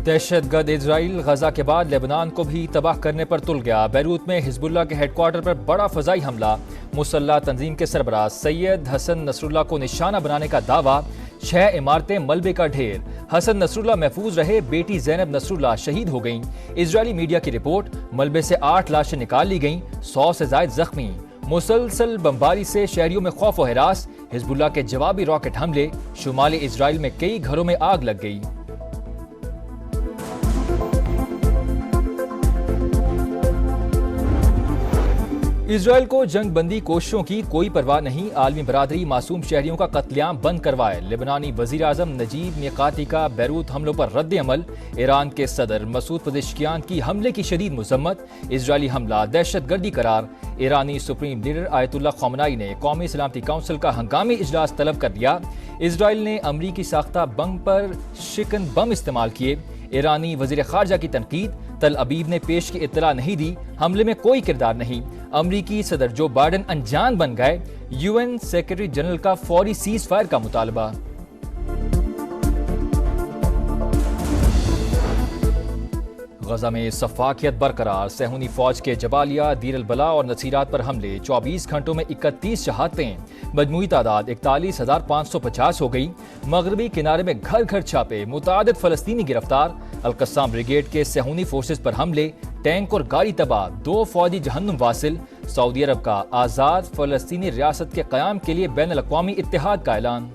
دہشت گرد اسرائیل غزہ کے بعد لبنان کو بھی تباہ کرنے پر تل گیا۔ بیروت میں حزب اللہ کے ہیڈ کوارٹر پر بڑا فضائی حملہ، مسلح تنظیم کے سربراہ سید حسن نصر اللہ کو نشانہ بنانے کا دعویٰ، 6 عمارتیں ملبے کا ڈھیر۔ حسن نصر اللہ محفوظ رہے، بیٹی زینب نصر اللہ شہید ہو گئیں۔ اسرائیلی میڈیا کی رپورٹ، ملبے سے 8 لاشیں نکال لی گئیں، 100 سے زائد زخمی۔ مسلسل بمباری سے شہریوں میں خوف و ہراس، حزب اللہ کے جوابی راکٹ حملے، شمالی اسرائیل میں کئی گھروں میں آگ لگ گئی۔ اسرائیل کو جنگ بندی کوششوں کی کوئی پرواہ نہیں، عالمی برادری معصوم شہریوں کا قتل عام بند کروائے۔ لبنانی وزیر اعظم نجیب میقاتی کا بیروت حملوں پر رد عمل، ایران کے صدر مسعود پزشکیان کی حملے کی شدید مذمت، اسرائیلی حملہ دہشت گردی قرار۔ ایرانی سپریم لیڈر آیت اللہ خامنائی نے قومی سلامتی کونسل کا ہنگامی اجلاس طلب کر دیا۔ اسرائیل نے امریکی ساختہ بم پر شکن بم استعمال کیے۔ ایرانی وزیر خارجہ کی تنقید، تل ابیب نے پیش کی اطلاع نہیں دی، حملے میں کوئی کردار نہیں۔ امریکی صدر جو بائیڈن انجان بن گئے، UN سیکرٹری جنرل کا فوری سیز فائر کا مطالبہ۔ غزہ میں سفاکیت برقرار، صہیونی فوج کے جبالیہ، دیر البلا اور نصیرات پر حملے، 24 گھنٹوں میں 31 شہادتیں، مجموعی تعداد 41,550 ہو گئی۔ مغربی کنارے میں گھر گھر چھاپے، متعدد فلسطینی گرفتار۔ القسام بریگیڈ کے صہیونی فورسز پر حملے، ٹینک اور گاڑی تباہ، 2 فوجی جہنم واصل۔ سعودی عرب کا آزاد فلسطینی ریاست کے قیام کے لیے بین الاقوامی اتحاد کا اعلان۔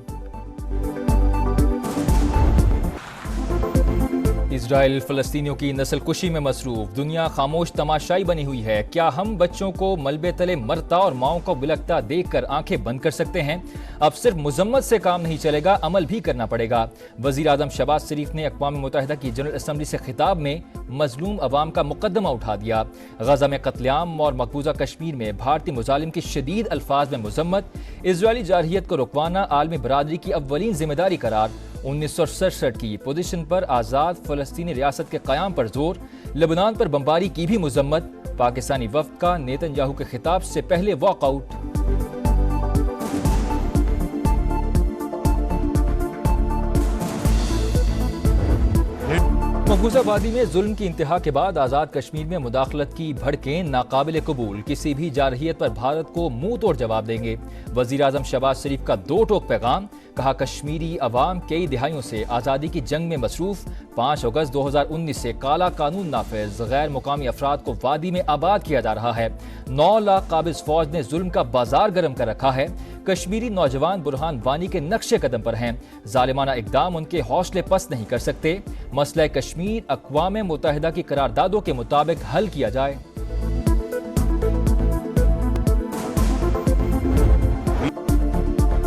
اسرائیل فلسطینیوں کی نسل کشی میں مصروف، دنیا خاموش تماشائی بنی ہوئی ہے۔ کیا ہم بچوں کو ملبے تلے مرتا اور ماؤں کو بلکتا دیکھ کر آنکھیں بند کر سکتے ہیں؟ اب صرف مذمت سے کام نہیں چلے گا، عمل بھی کرنا پڑے گا۔ وزیر اعظم شہباز شریف نے اقوام متحدہ کی جنرل اسمبلی سے خطاب میں مظلوم عوام کا مقدمہ اٹھا دیا۔ غزہ میں قتل عام اور مقبوضہ کشمیر میں بھارتی مظالم کی شدید الفاظ میں مذمت، اسرائیلی جارحیت کو رکوانا عالمی برادری کی اولین ذمہ داری قرار۔ 1967 کی پوزیشن پر آزاد فلسطینی ریاست کے قیام پر زور، لبنان پر بمباری کی بھی مذمت، پاکستانی وفد کا نیتن یاہو کے خطاب سے پہلے واک آؤٹ۔ مقبوضہ وادی میں ظلم کی انتہا کے بعد آزاد کشمیر میں مداخلت کی بھڑکیں ناقابل قبول، کسی بھی جارحیت پر بھارت کو منہ توڑ جواب دیں گے۔ وزیر اعظم شہباز شریف کا 2 ٹوک پیغام، کہا کشمیری عوام کئی دہائیوں سے آزادی کی جنگ میں مصروف، 5 اگست 2019 سے کالا قانون نافذ، غیر مقامی افراد کو وادی میں آباد کیا جا رہا ہے، 9 لاکھ قابض فوج نے ظلم کا بازار گرم کر رکھا ہے، کشمیری نوجوان برہان وانی کے نقش قدم پر ہیں، ظالمانہ اقدام ان کے حوصلے پست نہیں کر سکتے، مسئلہ کشمیر اقوام متحدہ کی قراردادوں کے مطابق حل کیا جائے۔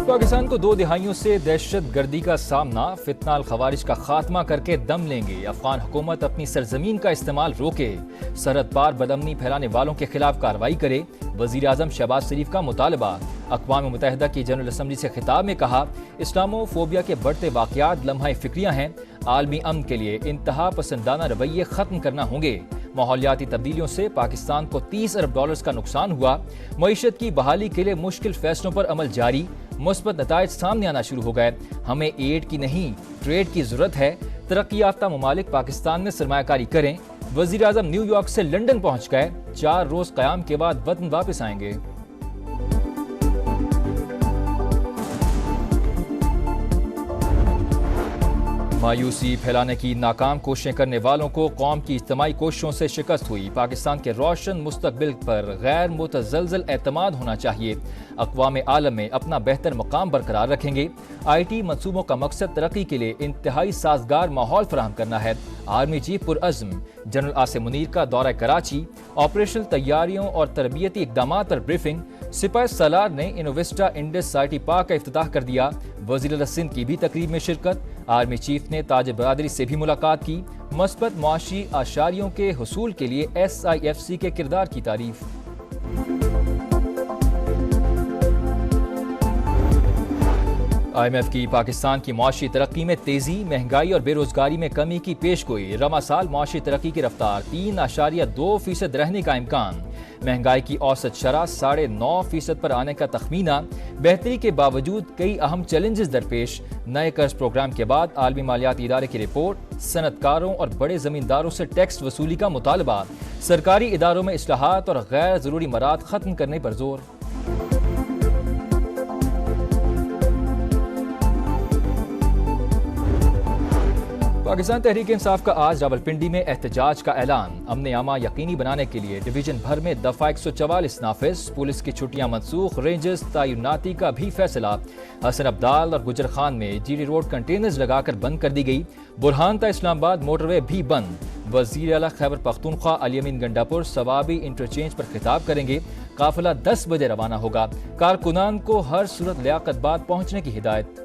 پاکستان کو 2 دہائیوں سے دہشت گردی کا سامنا، فتنہ الخوارج کا خاتمہ کر کے دم لیں گے، افغان حکومت اپنی سرزمین کا استعمال روکے، سرحد پار بدامنی پھیلانے والوں کے خلاف کارروائی کرے، وزیر اعظم شہباز شریف کا مطالبہ۔ اقوام متحدہ کی جنرل اسمبلی سے خطاب میں کہا، اسلامو فوبیا کے بڑھتے واقعات لمحہ فکریہ ہیں، عالمی امن کے لیے انتہا پسندانہ رویے ختم کرنا ہوں گے۔ ماحولیاتی تبدیلیوں سے پاکستان کو $30 ارب کا نقصان ہوا، معیشت کی بحالی کے لیے مشکل فیصلوں پر عمل جاری، مثبت نتائج سامنے آنا شروع ہو گئے، ہمیں ایڈ کی نہیں ٹریڈ کی ضرورت ہے، ترقی یافتہ ممالک پاکستان میں سرمایہ کاری کریں۔ وزیر اعظم نیو یارک سے لندن پہنچ گئے، 4 روز قیام کے بعد وطن واپس آئیں گے۔ مایوسی پھیلانے کی ناکام کوششیں کرنے والوں کو قوم کی اجتماعی کوششوں سے شکست ہوئی، پاکستان کے روشن مستقبل پر غیر متزلزل اعتماد ہونا چاہیے، اقوام عالم میں اپنا بہتر مقام برقرار رکھیں گے۔ IT منصوبوں کا مقصد ترقی کے لیے انتہائی سازگار ماحول فراہم کرنا ہے، آرمی چیف پرعزم۔ جنرل عاصم منیر کا دورہ کراچی، آپریشنل تیاریوں اور تربیتی اقدامات پر بریفنگ، سپاہی سالار نے انوویسٹا انڈس IT پارک کا افتتاح کر دیا، وزیر اعلیٰ سندھ کی بھی تقریب میں شرکت، آرمی چیف نے تاج برادری سے بھی ملاقات کی، مثبت معاشی اعشاریوں کے حصول کے لیے SIFC کے کردار کی تعریف۔ IMF کی پاکستان کی معاشی ترقی میں تیزی، مہنگائی اور بے روزگاری میں کمی کی پیش گوئی، رواں سال معاشی ترقی کی رفتار 3.2% رہنے کا امکان۔ مہنگائی کی اوسط شرح 9.5% پر آنے کا تخمینہ، بہتری کے باوجود کئی اہم چیلنجز درپیش، نئے قرض پروگرام کے بعد عالمی مالیاتی ادارے کی رپورٹ، صنعت کاروں اور بڑے زمینداروں سے ٹیکس وصولی کا مطالبہ، سرکاری اداروں میں اصلاحات اور غیر ضروری مراد ختم کرنے پر زور۔ پاکستان تحریک انصاف کا آج راولپنڈی میں احتجاج کا اعلان، امن عامہ یقینی بنانے کے لیے ڈویژن بھر میں دفعہ 144 نافذ، پولیس کی چھٹیاں منسوخ، رینجرز تعیناتی کا بھی فیصلہ، حسن عبدال اور گجر خان میں جی ڈی روڈ کنٹینرز لگا کر بند کر دی گئی، برہان تا اسلام آباد موٹر وے بھی بند، وزیر اعلیٰ خیبر پختونخوا علی امین گنڈاپور ثوابی انٹرچینج پر خطاب کریں گے، قافلہ 10 بجے روانہ ہوگا، کارکنان کو ہر صورت لیاقت بعد پہنچنے کی ہدایت۔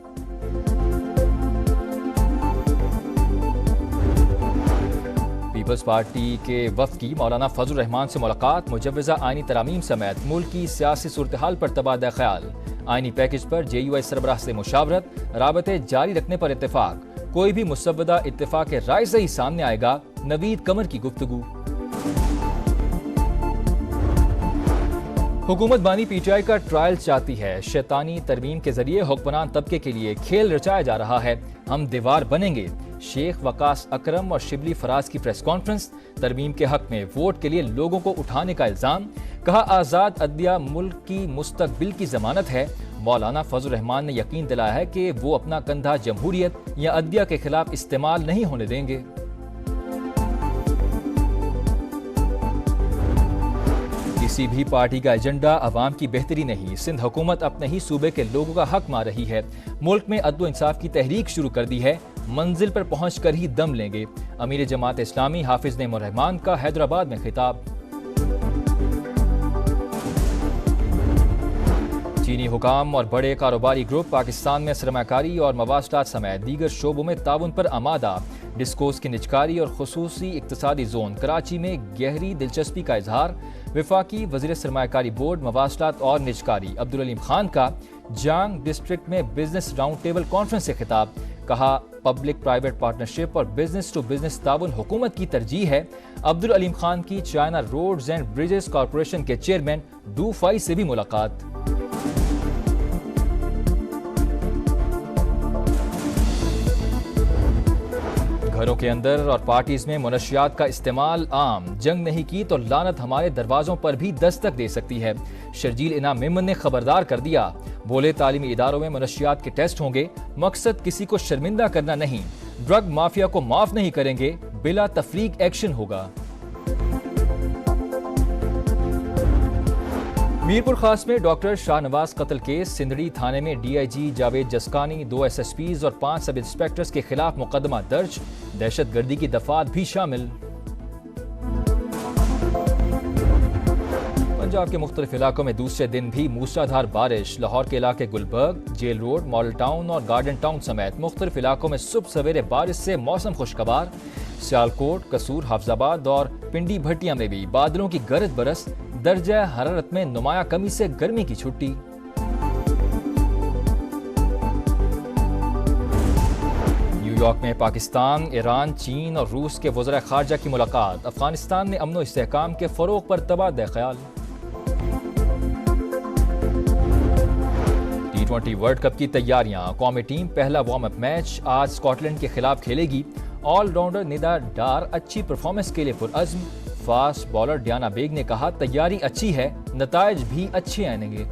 پیپلز پارٹی کے وفد کی مولانا فضل الرحمان سے ملاقات، مجوزہ آئینی ترامیم سمیت ملک کی سیاسی صورتحال پر تبادلہ خیال، آئینی پیکج پر جے یو آئی سربراہ سے مشاورت، رابطے جاری رکھنے پر اتفاق، کوئی بھی مسودہ اتفاق رائے سے ہی سامنے آئے گا، نوید قمر کی گفتگو۔ حکومت بانی پی ٹی آئی کا ٹرائل چاہتی ہے، شیطانی ترمیم کے ذریعے حکمران طبقے کے لیے کھیل رچایا جا رہا ہے، ہم دیوار بنیں گے، شیخ وقاص اکرم اور شبلی فراز کی پریس کانفرنس، ترمیم کے حق میں ووٹ کے لیے لوگوں کو اٹھانے کا الزام، کہا آزاد عدلیہ ملک کی مستقبل کی ضمانت ہے، مولانا فضل الرحمان نے یقین دلایا ہے کہ وہ اپنا کندھا جمہوریت یا عدلیہ کے خلاف استعمال نہیں ہونے دیں گے۔ کسی بھی پارٹی کا ایجنڈا عوام کی بہتری نہیں، سندھ حکومت اپنے ہی صوبے کے لوگوں کا حق مار رہی ہے، ملک میں عدل و انصاف کی تحریک شروع کر دی ہے، منزل پر پہنچ کر ہی دم لیں گے، امیر جماعت اسلامی حافظ نعیم الرحمان کا حیدرآباد میں خطاب۔ چینی حکام اور بڑے کاروباری گروپ پاکستان میں سرمایہ کاری اور مواصلات سمیت دیگر شعبوں میں تعاون پر آمادہ، ڈسکوز کی نجکاری اور خصوصی اقتصادی زون کراچی میں گہری دلچسپی کا اظہار، وفاقی وزیر سرمایہ کاری بورڈ مواصلات اور نجکاری عبدالعلیم خان کا جانگ ڈسٹرکٹ میں بزنس راؤنڈ ٹیبل کانفرنس سے خطاب، کہا پبلک پرائیویٹ پارٹنرشپ اور بزنس ٹو بزنس تعاون حکومت کی ترجیح ہے، عبدالعلیم خان کی China roads and bridges corporation کے چیئرمین ڈو فائی سے بھی ملاقات۔ گھروں کے اندر اور پارٹیز میں منشیات کا استعمال عام، جنگ نہیں کی تو لعنت ہمارے دروازوں پر بھی دستک دے سکتی ہے، شرجیل انعام میمن نے خبردار کر دیا، بولے تعلیمی اداروں میں منشیات کے ٹیسٹ ہوں گے، مقصد کسی کو شرمندہ کرنا نہیں، ڈرگ مافیا کو معاف نہیں کریں گے، بلا تفریق ایکشن ہوگا۔ میرپور خاص میں ڈاکٹر شاہ نواز قتل کیس، سندڑی تھانے میں D I G Javed Jiskani, 2 S S Ps اور 5 سب انسپیکٹرز کے خلاف مقدمہ درج، دہشت گردی کی دفعات بھی شامل۔ پنجاب کے مختلف علاقوں میں دوسرے دن بھی موسلادھار بارش، لاہور کے علاقے Gulberg, Jail Road, Model Town اور گارڈن ٹاؤن سمیت مختلف علاقوں میں صبح سویرے بارش سے موسم خوشگوار، سیالکوٹ، قصور، حافظ آباد اور پنڈی بھٹیاں میں بھی بادلوں کی گرج برس، درجہ حرارت میں نمایاں کمی سے گرمی کی چھٹی۔ نیو یارک میں پاکستان، ایران، چین اور روس کے وزراء خارجہ کی ملاقات، افغانستان میں امن و استحکام کے فروغ پر تبادلہ خیال۔ T20 ورلڈ کپ کی تیاریاں، قومی ٹیم پہلا وارم اپ میچ آج اسکاٹ لینڈ کے خلاف کھیلے گی، آل راؤنڈر ندا ڈار اچھی پرفارمنس کے لیے پرعزم، فاسٹ بالر ڈیانا بیگ نے کہا تیاری اچھی ہے، نتائج بھی اچھے آئیں گے۔